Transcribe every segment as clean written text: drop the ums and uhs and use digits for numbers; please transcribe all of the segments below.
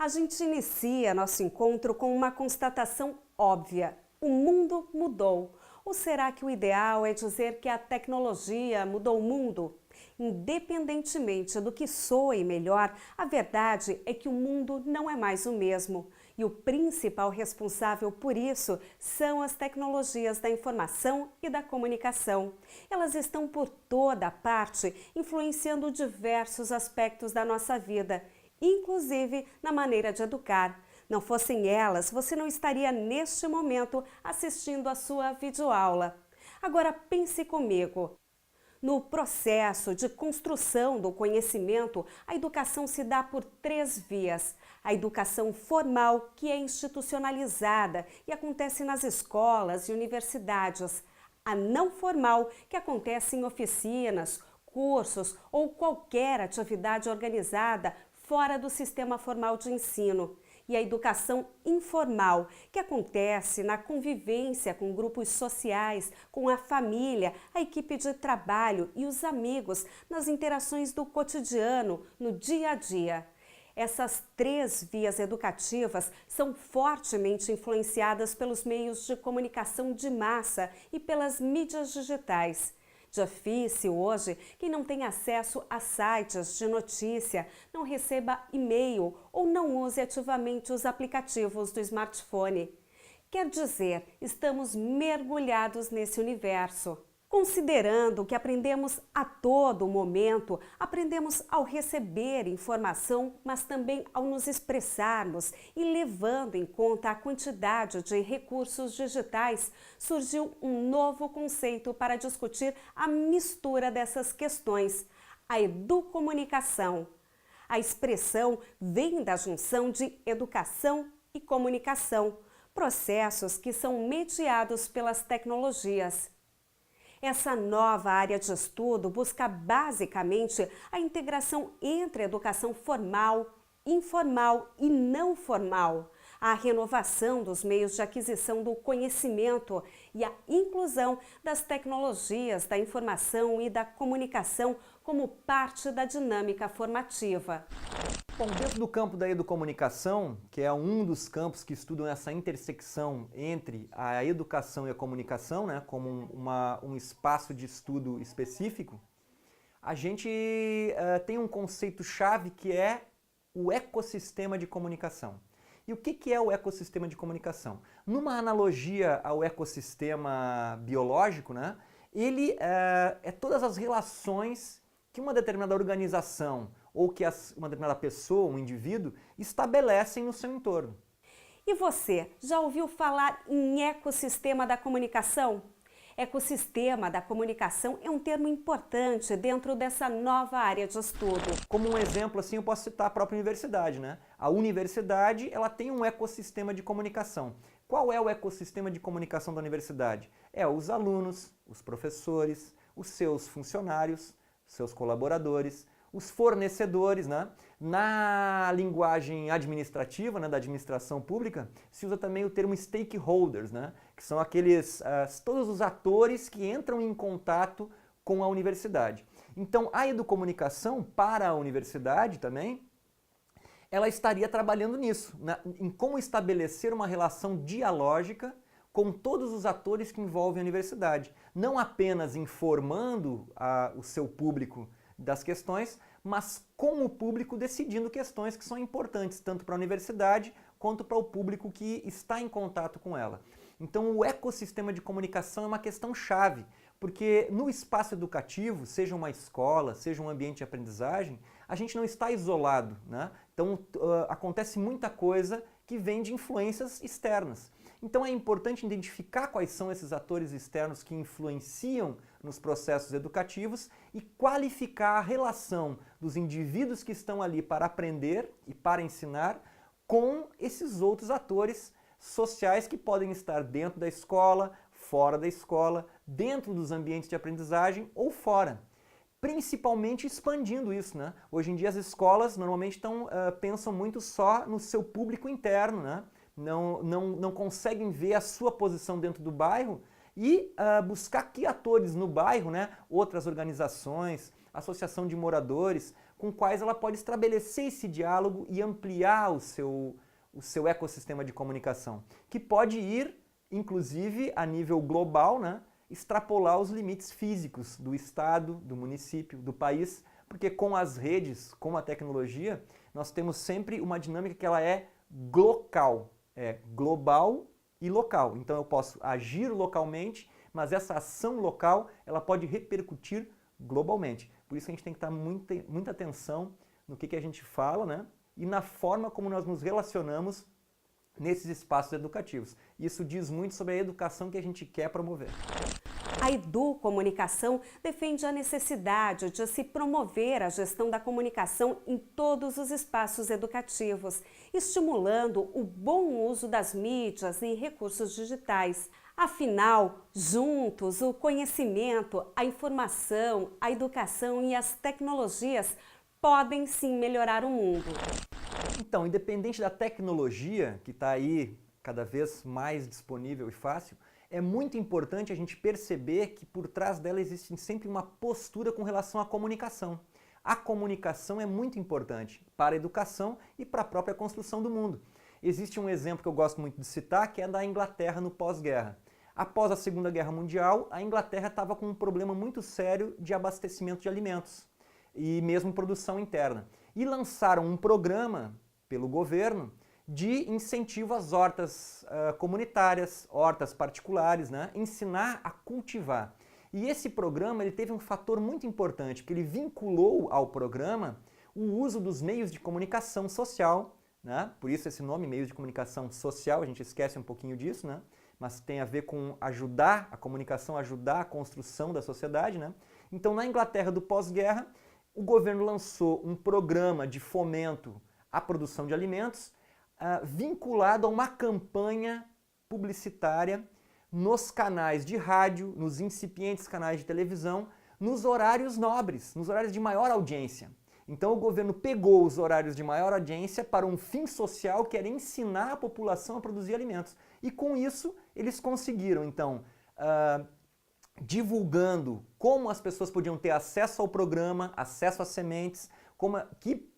A gente inicia nosso encontro com uma constatação óbvia: o mundo mudou. Ou será que o ideal é dizer que a tecnologia mudou o mundo? Independentemente do que soe melhor, a verdade é que o mundo não é mais o mesmo. E o principal responsável por isso são as tecnologias da informação e da comunicação. Elas estão por toda parte, influenciando diversos aspectos da nossa vida, inclusive na maneira de educar. Não fossem elas, você não estaria neste momento assistindo a sua videoaula. Agora pense comigo. No processo de construção do conhecimento, a educação se dá por três vias. A educação formal, que é institucionalizada e acontece nas escolas e universidades. A não formal, que acontece em oficinas, cursos ou qualquer atividade organizada fora do sistema formal de ensino. E a educação informal, que acontece na convivência com grupos sociais, com a família, a equipe de trabalho e os amigos, nas interações do cotidiano, no dia a dia. Essas três vias educativas são fortemente influenciadas pelos meios de comunicação de massa e pelas mídias digitais. Difícil hoje quem não tem acesso a sites de notícia, não receba e-mail ou não use ativamente os aplicativos do smartphone. Quer dizer, estamos mergulhados nesse universo. Considerando que aprendemos a todo momento, aprendemos ao receber informação, mas também ao nos expressarmos e levando em conta a quantidade de recursos digitais, surgiu um novo conceito para discutir a mistura dessas questões, a educomunicação. A expressão vem da junção de educação e comunicação, processos que são mediados pelas tecnologias. Essa nova área de estudo busca basicamente a integração entre a educação formal, informal e não formal, a renovação dos meios de aquisição do conhecimento e a inclusão das tecnologias da informação e da comunicação como parte da dinâmica formativa. Bom, dentro do campo da educomunicação, que é um dos campos que estudam essa intersecção entre a educação e a comunicação, né, como um espaço de estudo específico, a gente tem um conceito-chave que é o ecossistema de comunicação. E o que é o ecossistema de comunicação? Numa analogia ao ecossistema biológico, né, ele é todas as relações que uma determinada organização ou que uma determinada pessoa, um indivíduo, estabelecem no seu entorno. E você, já ouviu falar em ecossistema da comunicação? Ecossistema da comunicação é um termo importante dentro dessa nova área de estudo. Como um exemplo, assim, eu posso citar a própria universidade, né? A universidade, ela tem um ecossistema de comunicação. Qual é o ecossistema de comunicação da universidade? É os alunos, os professores, os seus funcionários, seus colaboradores, os fornecedores, né? Na linguagem administrativa, né, da administração pública, se usa também o termo stakeholders, né? Que são todos os atores que entram em contato com a universidade. Então, a educomunicação para a universidade também, ela estaria trabalhando nisso, né? Em como estabelecer uma relação dialógica com todos os atores que envolvem a universidade. Não apenas informando o seu público das questões, mas com o público decidindo questões que são importantes, tanto para a universidade quanto para o público que está em contato com ela. Então o ecossistema de comunicação é uma questão chave, porque no espaço educativo, seja uma escola, seja um ambiente de aprendizagem, a gente não está isolado, né? Então acontece muita coisa que vem de influências externas. Então é importante identificar quais são esses atores externos que influenciam nos processos educativos e qualificar a relação dos indivíduos que estão ali para aprender e para ensinar com esses outros atores sociais que podem estar dentro da escola, fora da escola, dentro dos ambientes de aprendizagem ou fora. Principalmente expandindo isso, né? Hoje em dia as escolas normalmente pensam muito só no seu público interno, né? Não conseguem ver a sua posição dentro do bairro e buscar que atores no bairro, né? Outras organizações, associação de moradores, com quais ela pode estabelecer esse diálogo e ampliar o seu ecossistema de comunicação, que pode ir, inclusive, a nível global, né, extrapolar os limites físicos do estado, do município, do país, porque com as redes, com a tecnologia, nós temos sempre uma dinâmica que ela é glocal, é global e local. Então eu posso agir localmente, mas essa ação local ela pode repercutir globalmente. Por isso a gente tem que estar muita atenção no que a gente fala, né? E na forma como nós nos relacionamos nesses espaços educativos. Isso diz muito sobre a educação que a gente quer promover. A Educomunicação defende a necessidade de se promover a gestão da comunicação em todos os espaços educativos, estimulando o bom uso das mídias e recursos digitais. Afinal, juntos, o conhecimento, a informação, a educação e as tecnologias podem sim melhorar o mundo. Então, independente da tecnologia, que está aí cada vez mais disponível e fácil, é muito importante a gente perceber que por trás dela existe sempre uma postura com relação à comunicação. A comunicação é muito importante para a educação e para a própria construção do mundo. Existe um exemplo que eu gosto muito de citar, que é da Inglaterra no pós-guerra. Após a Segunda Guerra Mundial, a Inglaterra estava com um problema muito sério de abastecimento de alimentos e mesmo produção interna. E lançaram um programa pelo governo de incentivo às hortas comunitárias, hortas particulares, né? Ensinar a cultivar. E esse programa ele teve um fator muito importante, porque ele vinculou ao programa o uso dos meios de comunicação social, né? Por isso esse nome, meios de comunicação social, a gente esquece um pouquinho disso, né? Mas tem a ver com ajudar a comunicação, ajudar a construção da sociedade, né? Então, na Inglaterra do pós-guerra, o governo lançou um programa de fomento à produção de alimentos, vinculado a uma campanha publicitária nos canais de rádio, nos incipientes canais de televisão, nos horários nobres, nos horários de maior audiência. Então o governo pegou os horários de maior audiência para um fim social que era ensinar a população a produzir alimentos. E com isso eles conseguiram, então, divulgando como as pessoas podiam ter acesso ao programa, acesso às sementes, que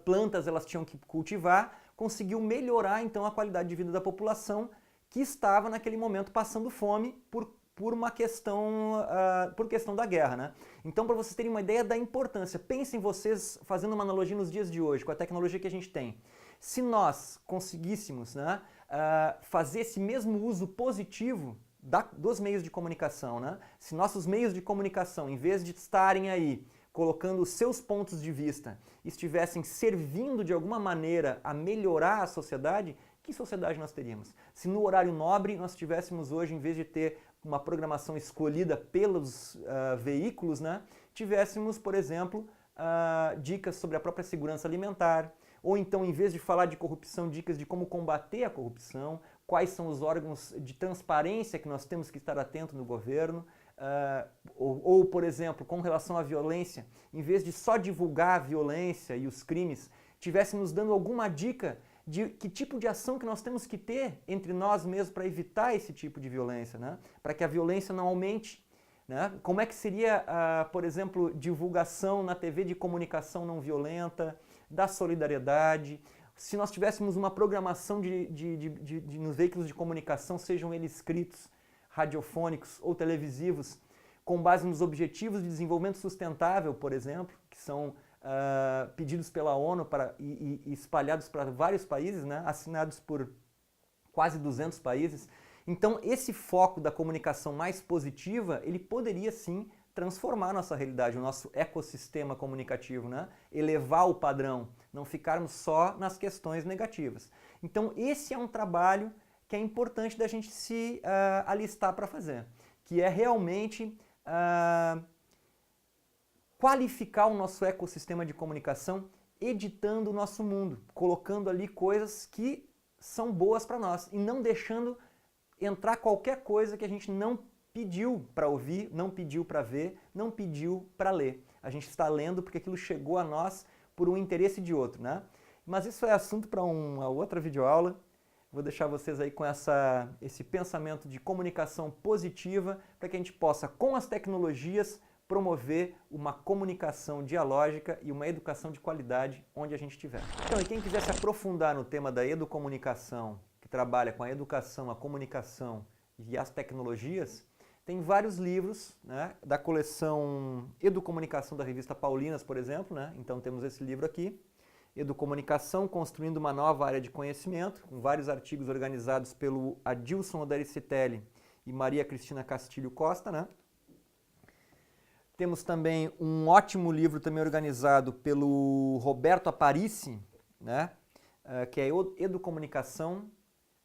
plantas elas tinham que cultivar, conseguiu melhorar então a qualidade de vida da população que estava naquele momento passando fome por uma questão, por questão da guerra, né? Então, para vocês terem uma ideia da importância, pensem vocês, fazendo uma analogia nos dias de hoje, com a tecnologia que a gente tem. Se nós conseguíssemos, né, fazer esse mesmo uso positivo dos meios de comunicação, né? Se nossos meios de comunicação, em vez de estarem aí colocando os seus pontos de vista, estivessem servindo de alguma maneira a melhorar a sociedade, que sociedade nós teríamos? Se no horário nobre nós tivéssemos hoje, em vez de ter uma programação escolhida pelos veículos, né, tivéssemos, por exemplo, dicas sobre a própria segurança alimentar, ou então, em vez de falar de corrupção, dicas de como combater a corrupção, quais são os órgãos de transparência que nós temos que estar atento no governo, ou, por exemplo, com relação à violência, em vez de só divulgar a violência e os crimes, tivesse nos dando alguma dica de que tipo de ação que nós temos que ter entre nós mesmos para evitar esse tipo de violência, né? Para que a violência não aumente. Né? Como é que seria, por exemplo, divulgação na TV de comunicação não violenta, da solidariedade, se nós tivéssemos uma programação nos veículos de comunicação, sejam eles escritos, radiofônicos ou televisivos, com base nos Objetivos de Desenvolvimento Sustentável, por exemplo, que são pedidos pela ONU e espalhados para vários países, né, assinados por quase 200 países. Então, esse foco da comunicação mais positiva, ele poderia sim transformar a nossa realidade, o nosso ecossistema comunicativo, né? Elevar o padrão, não ficarmos só nas questões negativas. Então, esse é um trabalho que é importante da gente se alistar para fazer, que é realmente qualificar o nosso ecossistema de comunicação, editando o nosso mundo, colocando ali coisas que são boas para nós e não deixando entrar qualquer coisa que a gente não pediu para ouvir, não pediu para ver, não pediu para ler. A gente está lendo porque aquilo chegou a nós por um interesse de outro, né? Mas isso é assunto para uma outra videoaula. Vou deixar vocês aí com esse pensamento de comunicação positiva para que a gente possa, com as tecnologias, promover uma comunicação dialógica e uma educação de qualidade onde a gente estiver. Então, e quem quiser se aprofundar no tema da educomunicação, que trabalha com a educação, a comunicação e as tecnologias, tem vários livros, né, da coleção Educomunicação da revista Paulinas, por exemplo, né? Então temos esse livro aqui, Educomunicação, construindo uma nova área de conhecimento, com vários artigos organizados pelo Adilson Odericitelli e Maria Cristina Castilho Costa, né? Temos também um ótimo livro também organizado pelo Roberto Aparici, né? Que é Educomunicação,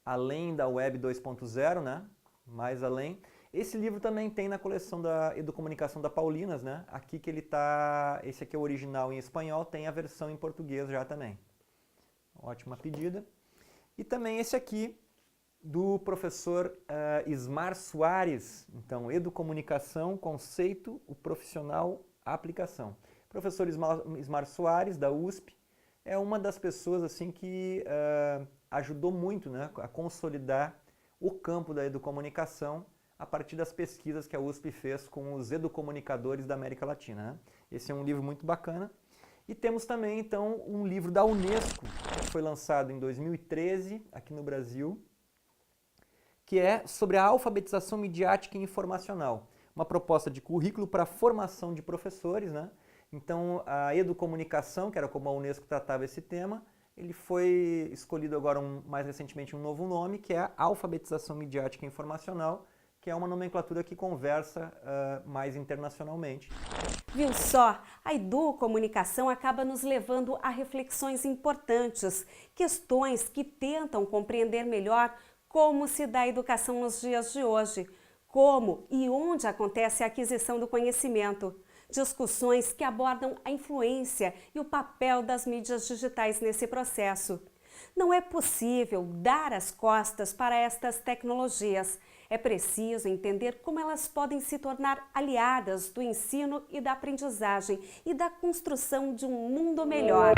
além da Web 2.0, né? Mais além. Esse livro também tem na coleção da Educomunicação da Paulinas, né? Aqui que ele tá, esse aqui é o original em espanhol, tem a versão em português já também. Ótima pedida. E também esse aqui do professor Ismar Soares, então Educomunicação, conceito, o profissional, a aplicação. O professor Ismar Soares, da USP, é uma das pessoas assim que ajudou muito, né, a consolidar o campo da educomunicação a partir das pesquisas que a USP fez com os educomunicadores da América Latina, né? Esse é um livro muito bacana. E temos também, então, um livro da Unesco, que foi lançado em 2013, aqui no Brasil, que é sobre a alfabetização midiática e informacional. Uma proposta de currículo para a formação de professores, né? Então, a educomunicação, que era como a Unesco tratava esse tema, ele foi escolhido agora, mais recentemente, um novo nome, que é a alfabetização midiática e informacional, que é uma nomenclatura que conversa mais internacionalmente. Viu só? A educomunicação acaba nos levando a reflexões importantes, questões que tentam compreender melhor como se dá a educação nos dias de hoje, como e onde acontece a aquisição do conhecimento, discussões que abordam a influência e o papel das mídias digitais nesse processo. Não é possível dar as costas para estas tecnologias. É preciso entender como elas podem se tornar aliadas do ensino e da aprendizagem e da construção de um mundo melhor.